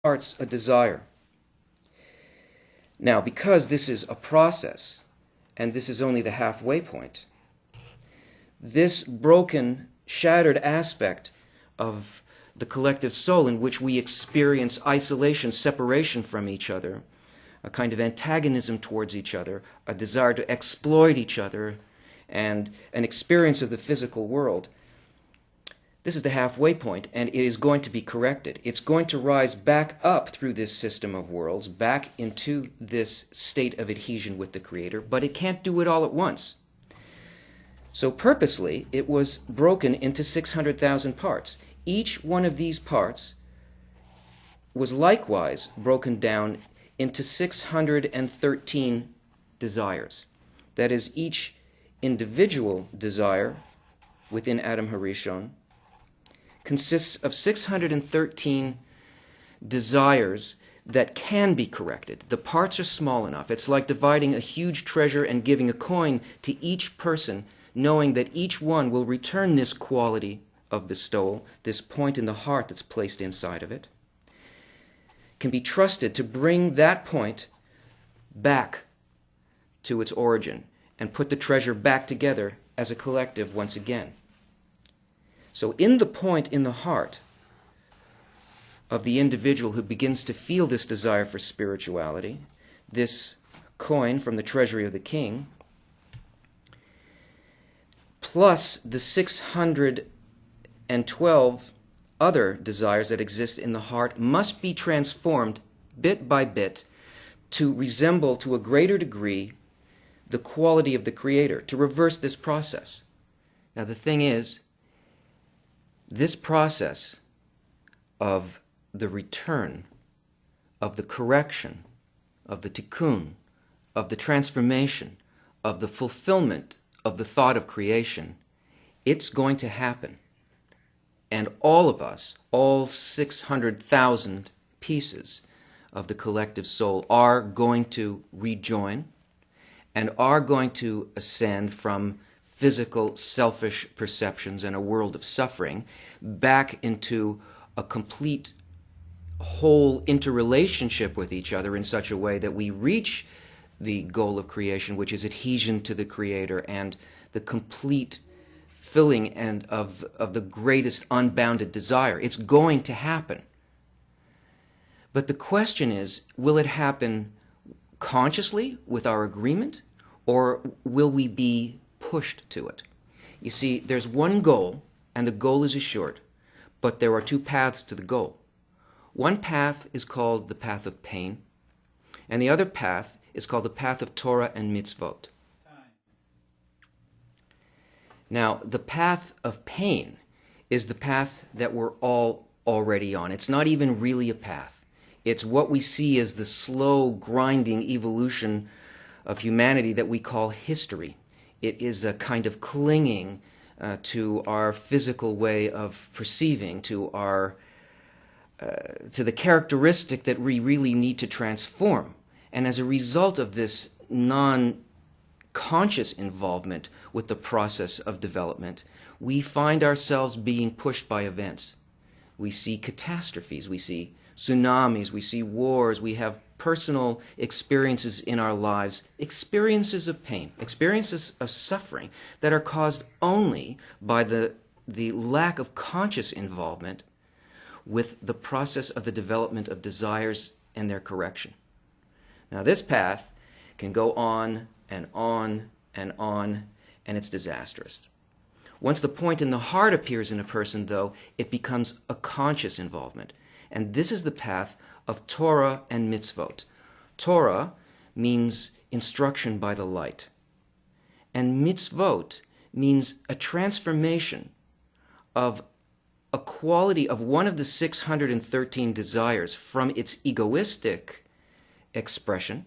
starts a desire. Now, because this is a process, and this is only the halfway point, this broken, shattered aspect of the collective soul in which we experience isolation, separation from each other, a kind of antagonism towards each other, a desire to exploit each other, and an experience of the physical world, this is the halfway point, and it is going to be corrected. It's going to rise back up through this system of worlds, back into this state of adhesion with the Creator, but it can't do it all at once. So purposely, it was broken into 600,000 parts. Each one of these parts was likewise broken down into 613 desires. That is, each individual desire within Adam Harishon consists of 613 desires that can be corrected. The parts are small enough. It's like dividing a huge treasure and giving a coin to each person, knowing that each one will return this quality of bestowal, this point in the heart that's placed inside of it, can be trusted to bring that point back to its origin and put the treasure back together as a collective once again. So in the point in the heart of the individual who begins to feel this desire for spirituality, this coin from the treasury of the king, plus the 612 other desires that exist in the heart, must be transformed bit by bit to resemble to a greater degree the quality of the Creator, to reverse this process. Now the thing is, this process of the return, of the correction, of the tikkun, of the transformation, of the fulfillment of the thought of creation, it's going to happen. And all of us, all 600,000 pieces of the collective soul, are going to rejoin and are going to ascend from physical, selfish perceptions and a world of suffering back into a complete, whole interrelationship with each other in such a way that we reach the goal of creation, which is adhesion to the Creator and the complete filling and of the greatest unbounded desire. It's going to happen. But the question is, will it happen consciously with our agreement, or will we be pushed to it? You see, there's one goal, and the goal is assured, but there are two paths to the goal. One path is called the path of pain, and the other path is called the path of Torah and mitzvot. Now, the path of pain is the path that we're all already on. It's not even really a path. It's what we see as the slow, grinding evolution of humanity that we call history. It is a kind of clinging to our physical way of perceiving, to the characteristic that we really need to transform. And as a result of this non-conscious involvement with the process of development, we find ourselves being pushed by events. We see catastrophes, we see tsunamis, we see wars, we have personal experiences in our lives, experiences of pain, experiences of suffering that are caused only by the lack of conscious involvement with the process of the development of desires and their correction. Now this path can go on and on and on, and it's disastrous. Once the point in the heart appears in a person, though, it becomes a conscious involvement. And this is the path of Torah and mitzvot. Torah means instruction by the light. And mitzvot means a transformation of a quality of one of the 613 desires from its egoistic expression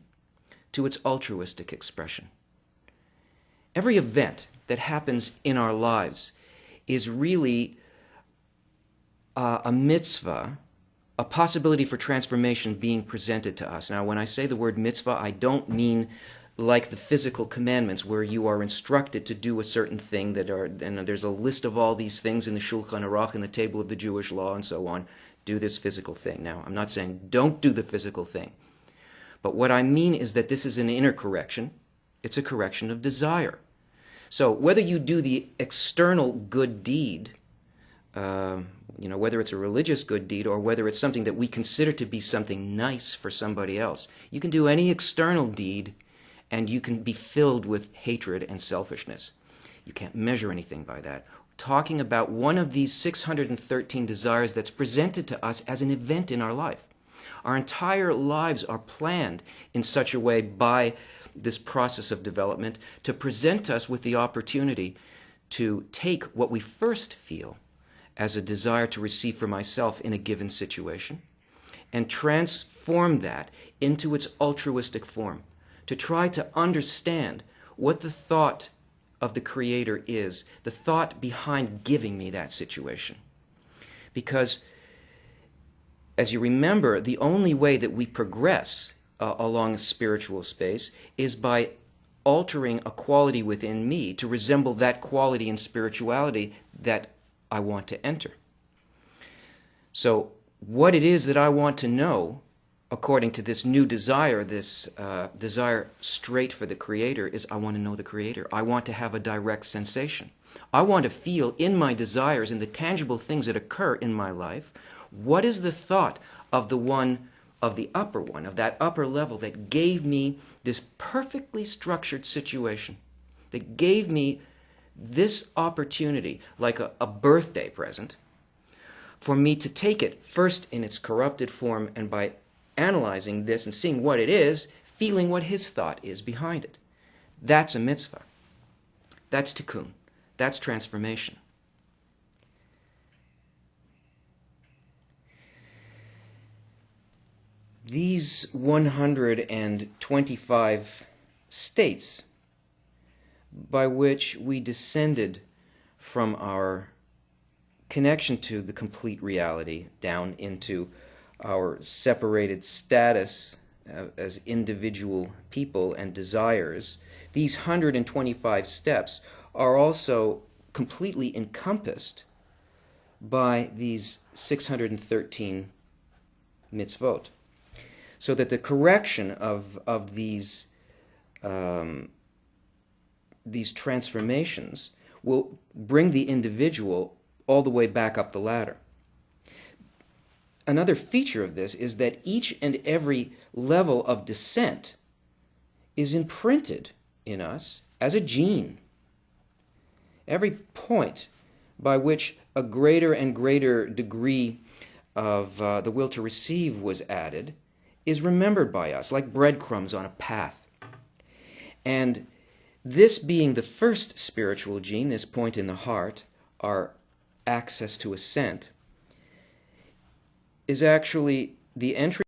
to its altruistic expression. Every event that happens in our lives is really a mitzvah, a possibility for transformation being presented to us. Now, when I say the word mitzvah, I don't mean like the physical commandments where you are instructed to do a certain thing and there's a list of all these things in the Shulchan Aruch, in the table of the Jewish law, and so on. do this physical thing. Now, I'm not saying don't do the physical thing. But what I mean is that this is an inner correction. It's a correction of desire. So whether you do the external good deed, whether it's a religious good deed or whether it's something that we consider to be something nice for somebody else, you can do any external deed and you can be filled with hatred and selfishness. You can't measure anything by that. Talking about one of these 613 desires that's presented to us as an event in our life. Our entire lives are planned in such a way by this process of development to present us with the opportunity to take what we first feel as a desire to receive for myself in a given situation and transform that into its altruistic form, to try to understand what the thought of the Creator is, the thought behind giving me that situation. Because, as you remember, the only way that we progress along a spiritual space is by altering a quality within me to resemble that quality in spirituality that I want to enter. So what it is that I want to know, according to this new desire, this desire straight for the Creator, is I want to know the Creator. I want to have a direct sensation. I want to feel in my desires, in the tangible things that occur in my life, what is the thought of the one, of the upper one, of that upper level that gave me this perfectly structured situation, that gave me this opportunity, like a birthday present, for me to take it first in its corrupted form, and by analyzing this and seeing what it is, feeling what his thought is behind it. That's a mitzvah. That's tikkun. That's transformation. These 125 states by which we descended from our connection to the complete reality down into our separated status as individual people and desires, these 125 steps are also completely encompassed by these 613 mitzvot. So that the correction of these transformations will bring the individual all the way back up the ladder. Another feature of this is that each and every level of descent is imprinted in us as a gene. Every point by which a greater and greater degree of the will to receive was added is remembered by us like breadcrumbs on a path. And this being the first spiritual gene, this point in the heart, our access to ascent, is actually the entry